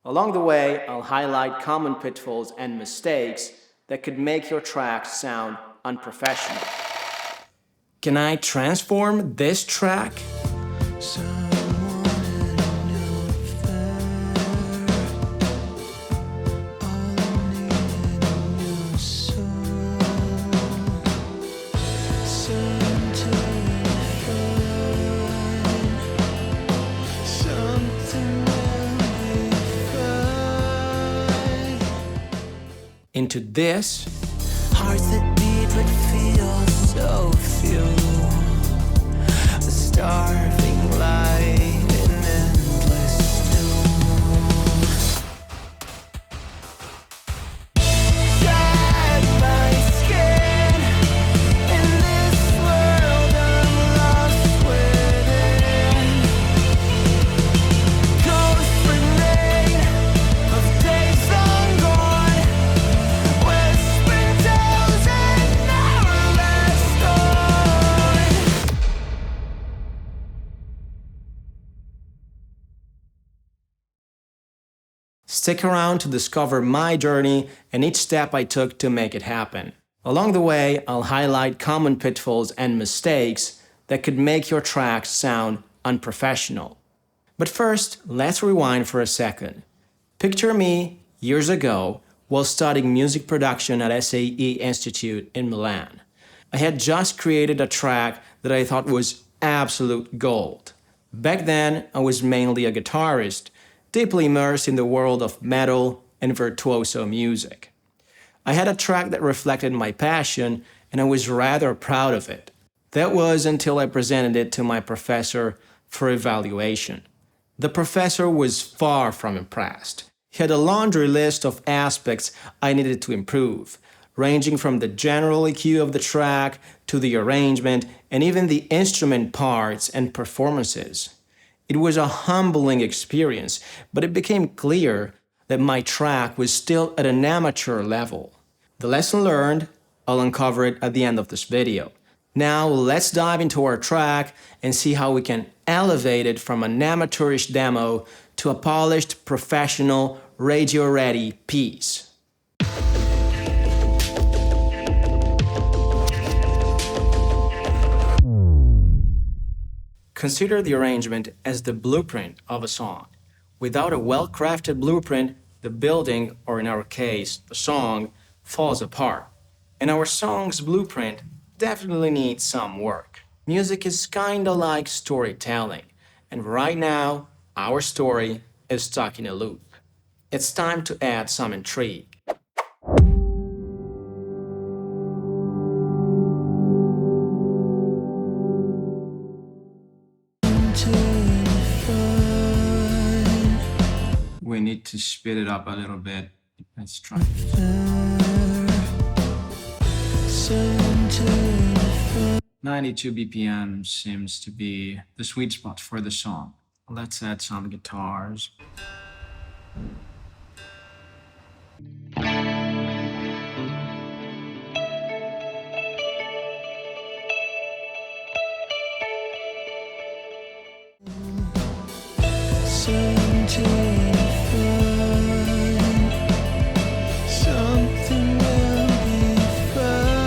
Along the way, I'll highlight common pitfalls and mistakes that could make your track sound unprofessional. Can I transform this track? Into this. Hearts that beat but feel so few. A starving light in endless doom. Drag my skin in this world I'm lost within. Ghost remain of days long gone. Whispering tales and never last on. Stick around to discover my journey and each step I took to make it happen. Along the way, I'll highlight common pitfalls and mistakes that could make your track sound unprofessional. But first, let's rewind for a second. Picture me years ago while studying music production at SAE Institute in Milan. I had just created a track that I thought was absolute gold. Back then, I was mainly a guitarist, deeply immersed in the world of metal and virtuoso music. I had a track that reflected my passion, and I was rather proud of it. That was until I presented it to my professor for evaluation. The professor was far from impressed. He had a laundry list of aspects I needed to improve, ranging from the general EQ of the track to the arrangement and even the instrument parts and performances. It was a humbling experience, but it became clear that my track was still at an amateur level. The lesson learned, I'll uncover it at the end of this video. Now let's dive into our track and see how we can elevate it from an amateurish demo to a polished, professional, radio-ready piece. Consider the arrangement as the blueprint of a song. Without a well-crafted blueprint, the building, or in our case, the song, falls apart. And our song's blueprint definitely needs some work. Music is kinda like storytelling, and right now, our story is stuck in a loop. It's time to add some intrigue. We need to speed it up a little bit. Let's try. 92 BPM seems to be the sweet spot for the song. Let's add some guitars. Something will be fine.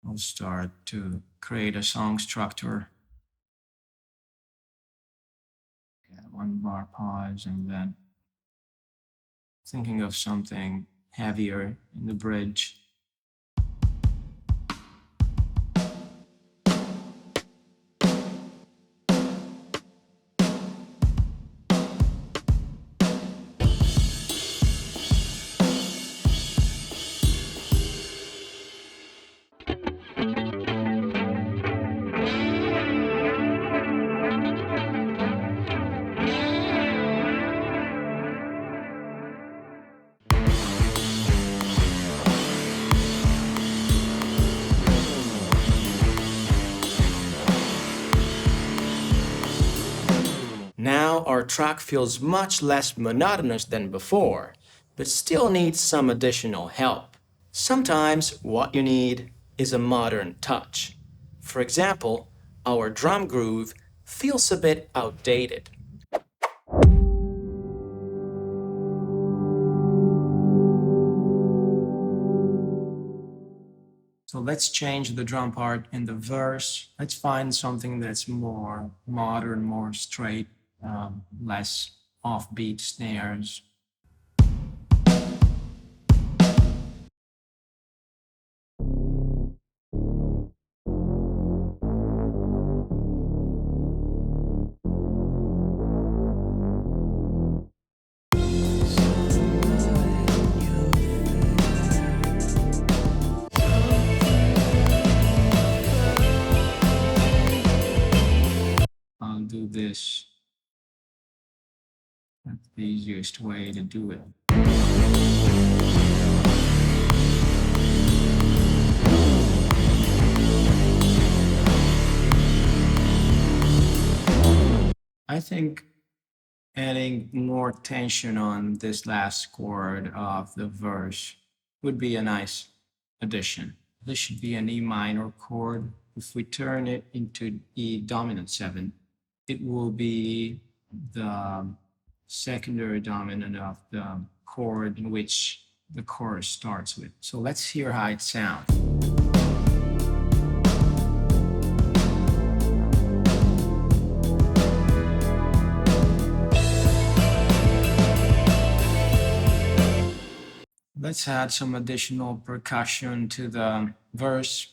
I'll start to create a song structure. One bar pause and then thinking of something heavier in the bridge. our track feels much less monotonous than before, but still needs some additional help. Sometimes what you need is a modern touch. For example, our drum groove feels a bit outdated. So let's change the drum part in the verse. Let's find something that's more modern, more straight, less offbeat snares. I'll do this. That's the easiest way to do it. I think adding more tension on this last chord of the verse would be a nice addition. This should be an E minor chord. If we turn it into E dominant 7, it will be the secondary dominant of the chord in which the chorus starts with. So let's hear how it sounds. Let's add some additional percussion to the verse.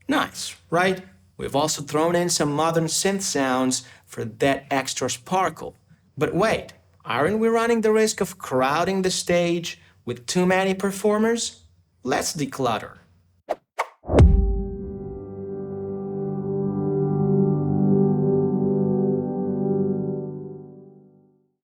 Nice, right? We've also thrown in some modern synth sounds for that extra sparkle. But wait, aren't we running the risk of crowding the stage with too many performers? Let's declutter.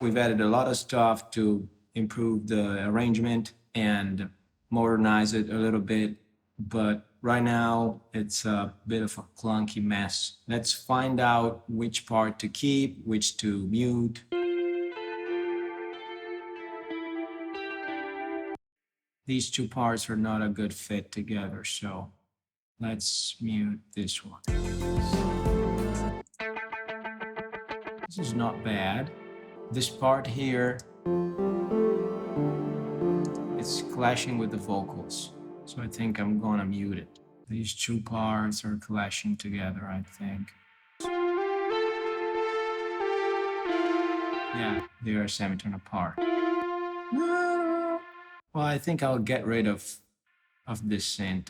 We've added a lot of stuff to improve the arrangement and modernize it a little bit, but right now it's a bit of a clunky mess. Let's find out which part to keep, which to mute. These two parts are not a good fit together, so let's mute this one. This is not bad. This part here, it's clashing with the vocals, so I think I'm gonna mute it. These two parts are clashing together, I think. Yeah, they are semitone apart. Well, I think I'll get rid of this synth.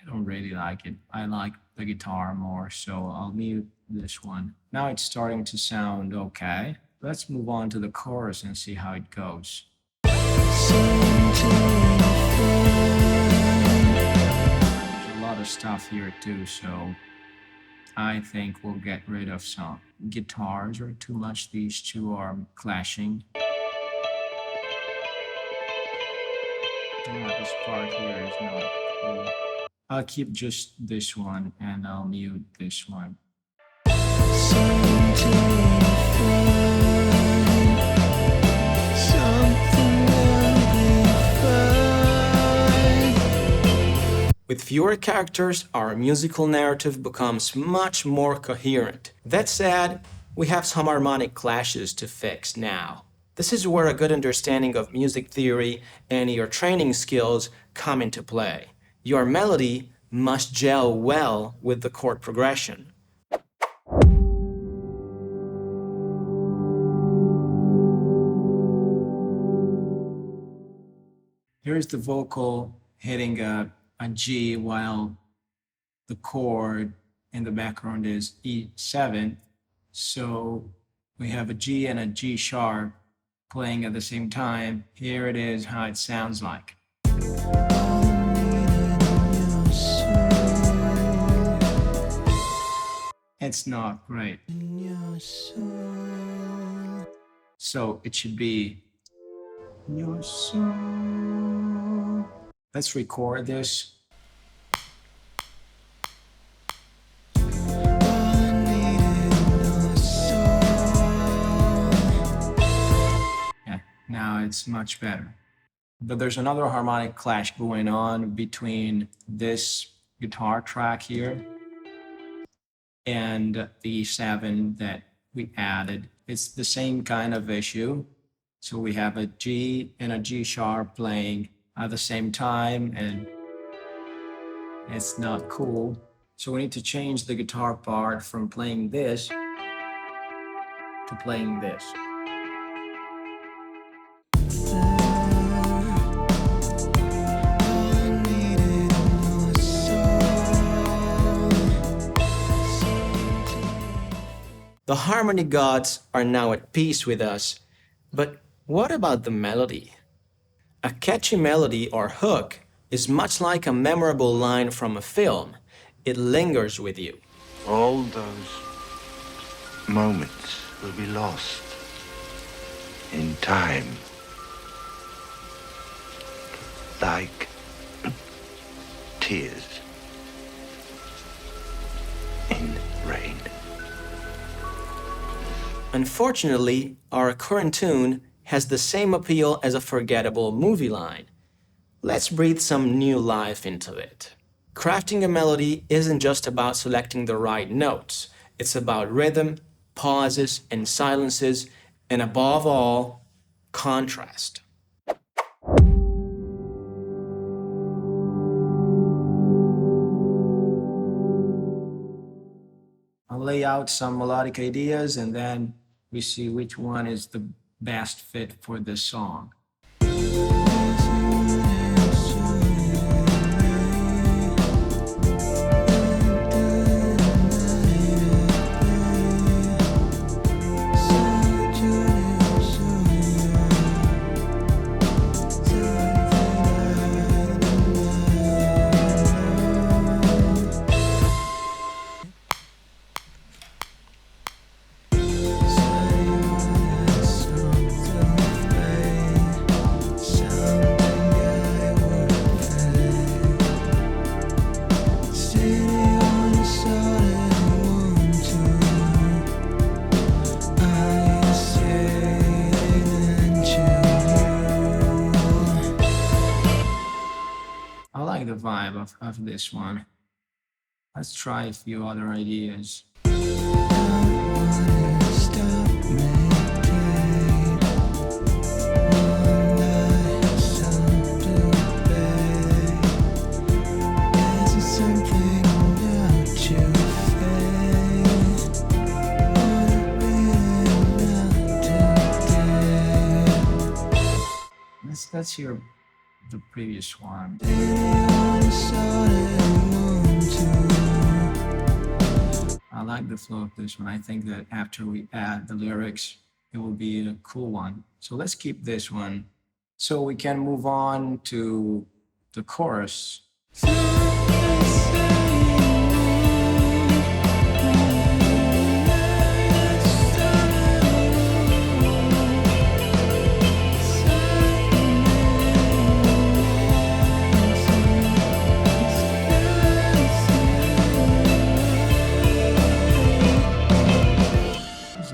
don't really like it. I like the guitar more, so I'll mute this one. Now it's starting to sound okay. Let's move on to the chorus and see how it goes. There's a lot of stuff here too, so I think we'll get rid of some guitars or too much. These two are clashing. Yeah, this part here is not cool. I'll keep just this one and I'll mute this one. With fewer characters, our musical narrative becomes much more coherent. That said, we have some harmonic clashes to fix now. This is where a good understanding of music theory and your training skills come into play. Your melody must gel well with the chord progression. Here's the vocal hitting a G while the chord in the background is E7. So we have a G and a G sharp playing at the same time. Here it is how it sounds like. It's not great. So it should be in your soul. Let's record this. Yeah, now it's much better. But there's another harmonic clash going on between this guitar track here and the E7 that we added. It's the same kind of issue. So we have a G and a G sharp playing at the same time, and it's not cool. So we need to change the guitar part from playing this to playing this. The harmony gods are now at peace with us, but what about the melody? A catchy melody or hook is much like a memorable line from a film. It lingers with you. All those moments will be lost in time, like tears in rain. Unfortunately, our current tune has the same appeal as a forgettable movie line. Let's breathe some new life into it. Crafting a melody isn't just about selecting the right notes. It's about rhythm, pauses, and silences, and above all, contrast. I'll lay out some melodic ideas and then we see which one is the best fit for this song. I like the vibe of this one. Let's try a few other ideas. Let's hear the previous one. I like the flow of this one. I think that after we add the lyrics, it will be a cool one. So let's keep this one. So we can move on to the chorus.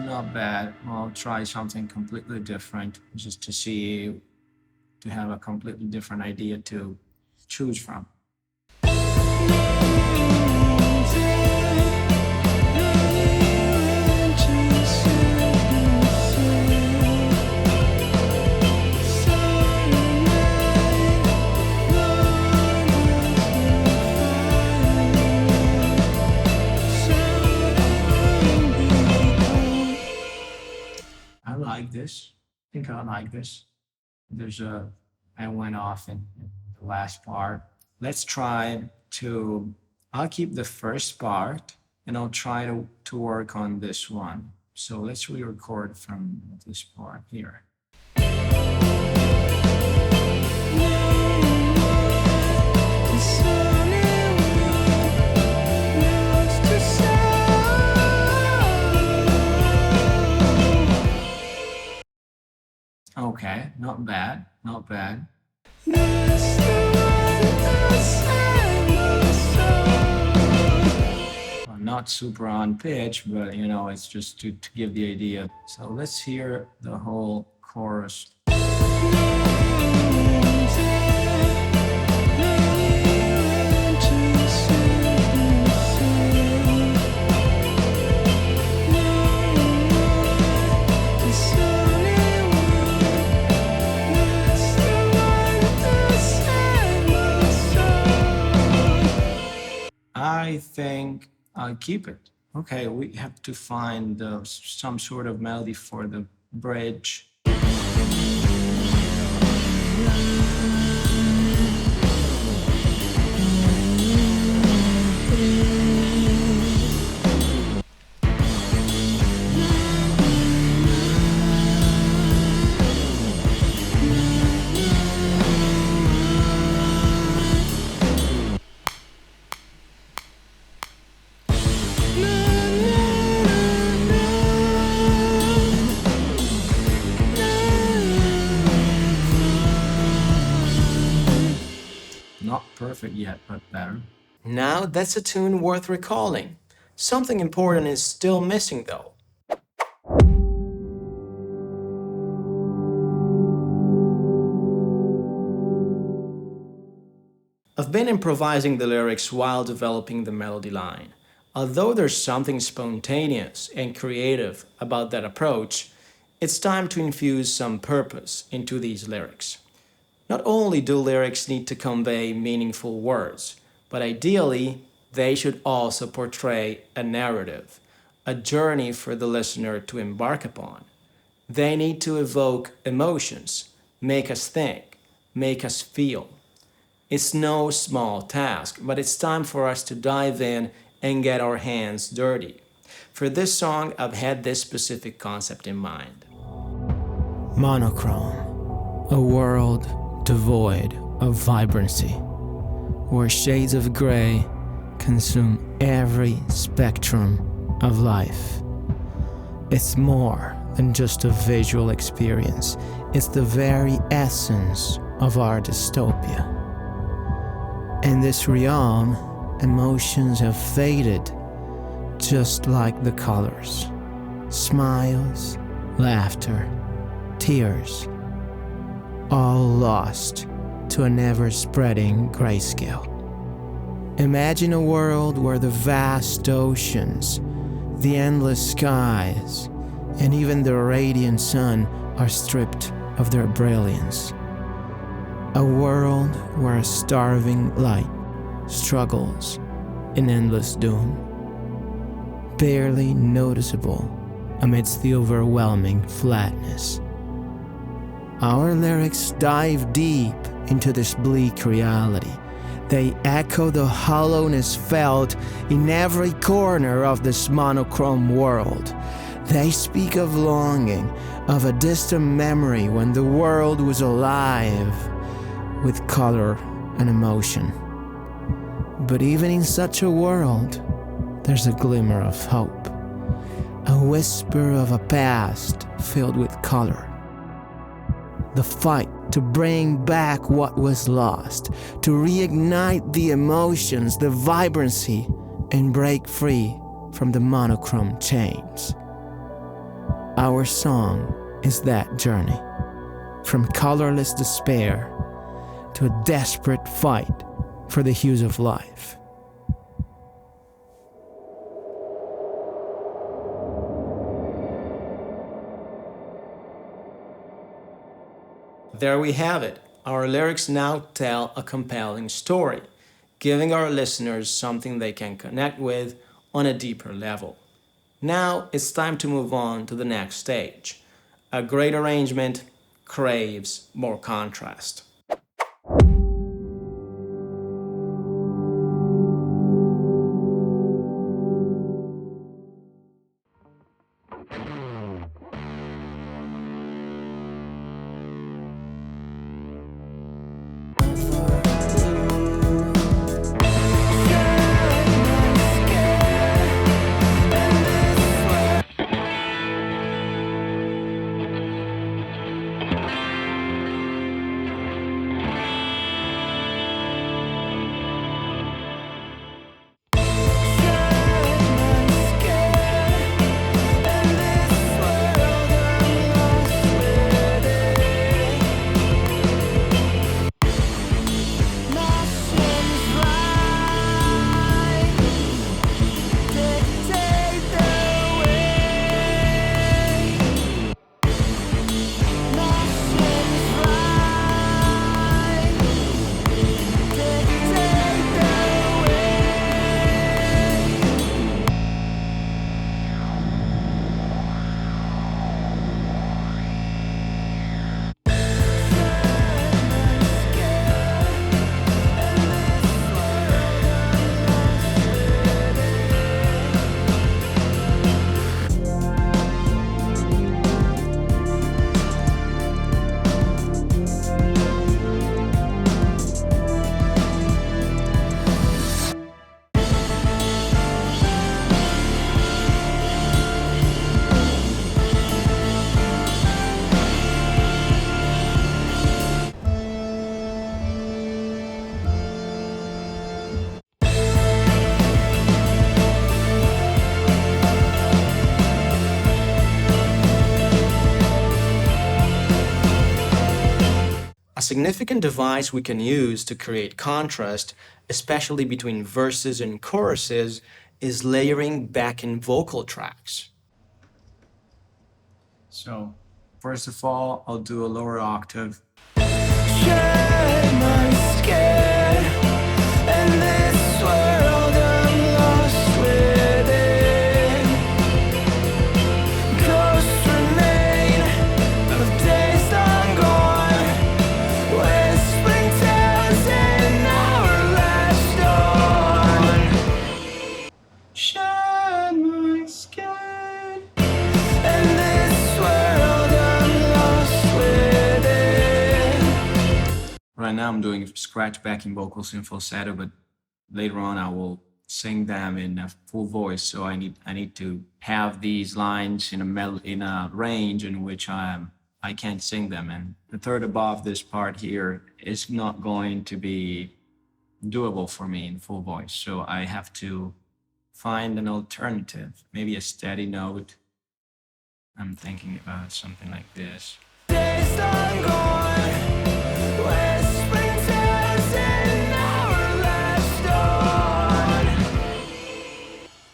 Not bad. I'll try something completely different just to have a completely different idea to choose from. I like this. I think I like this. I went off in the last part. Let's try to, I'll keep the first part and I'll try to work on this one. So let's re-record from this part here. Okay, not bad, not bad. Well, not super on pitch, but you know, it's just to give the idea. So let's hear the whole chorus. I think I'll keep it. Okay, we have to find some sort of melody for the bridge. Not perfect yet, but better. Now that's a tune worth recalling. Something important is still missing though. I've been improvising the lyrics while developing the melody line. Although there's something spontaneous and creative about that approach, it's time to infuse some purpose into these lyrics. Not only do lyrics need to convey meaningful words, but ideally, they should also portray a narrative, a journey for the listener to embark upon. They need to evoke emotions, make us think, make us feel. It's no small task, but it's time for us to dive in and get our hands dirty. For this song, I've had this specific concept in mind. Monochrome, a world devoid of vibrancy, where shades of gray consume every spectrum of life. It's more than just a visual experience, it's the very essence of our dystopia. In this realm, emotions have faded just like the colors. Smiles, laughter, tears, all lost to an ever-spreading grayscale. Imagine a world where the vast oceans, the endless skies, and even the radiant sun are stripped of their brilliance. A world where a starving light struggles in endless doom, barely noticeable amidst the overwhelming flatness. Our lyrics dive deep into this bleak reality. They echo the hollowness felt in every corner of this monochrome world. They speak of longing, of a distant memory when the world was alive with color and emotion. But even in such a world, there's a glimmer of hope, a whisper of a past filled with color. The fight to bring back what was lost, to reignite the emotions, the vibrancy, and break free from the monochrome chains. Our song is that journey, from colorless despair to a desperate fight for the hues of life. There we have it. Our lyrics now tell a compelling story, giving our listeners something they can connect with on a deeper level. Now it's time to move on to the next stage. A great arrangement craves more contrast. A significant device we can use to create contrast, especially between verses and choruses, is layering backing vocal tracks. So, first of all, I'll do a lower octave. Shed my skin in this world I'm lost within. Ghosts remain of days long gone, whispering tales in our last dawn. Shed my skin in this world I'm lost within. Right now I'm doing scratch backing vocals in falsetto, but later on I will sing them in a full voice. So I need to have these lines in a range in which I can't sing them. And the third above this part here is not going to be doable for me in full voice. So I have to find an alternative, maybe a steady note. I'm thinking about something like this. Days long gone, whispering tales in our last dawn.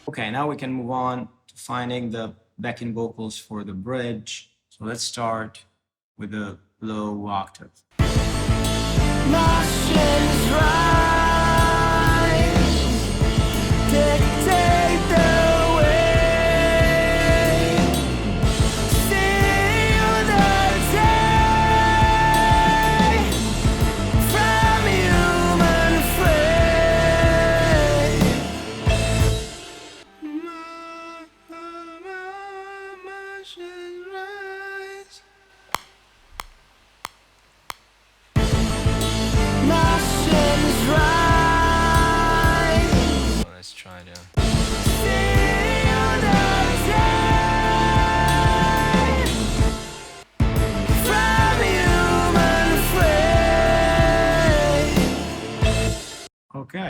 Okay, now we can move on to finding the backing vocals for the bridge. So let's start with the low octave. Martians rise, dictate the way, seal the day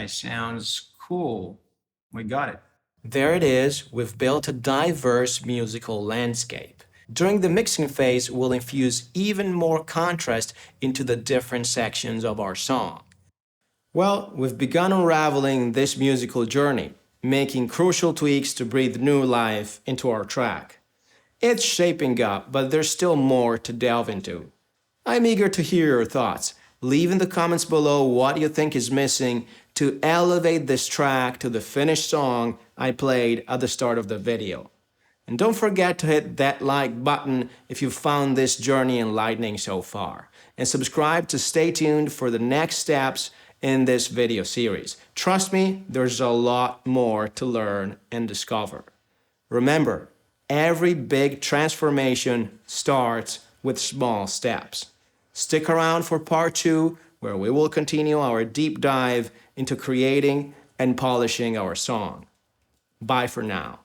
Nice, sounds cool. We got it. There it is, we've built a diverse musical landscape. During the mixing phase, we'll infuse even more contrast into the different sections of our song. Well, we've begun unraveling this musical journey, making crucial tweaks to breathe new life into our track. It's shaping up, but there's still more to delve into. I'm eager to hear your thoughts. Leave in the comments below what you think is missing to elevate this track to the finished song I played at the start of the video. And don't forget to hit that like button if you found this journey enlightening so far. And subscribe to stay tuned for the next steps in this video series. Trust me, there's a lot more to learn and discover. Remember, every big transformation starts with small steps. Stick around for part 2, where we will continue our deep dive into creating and polishing our song. Bye for now.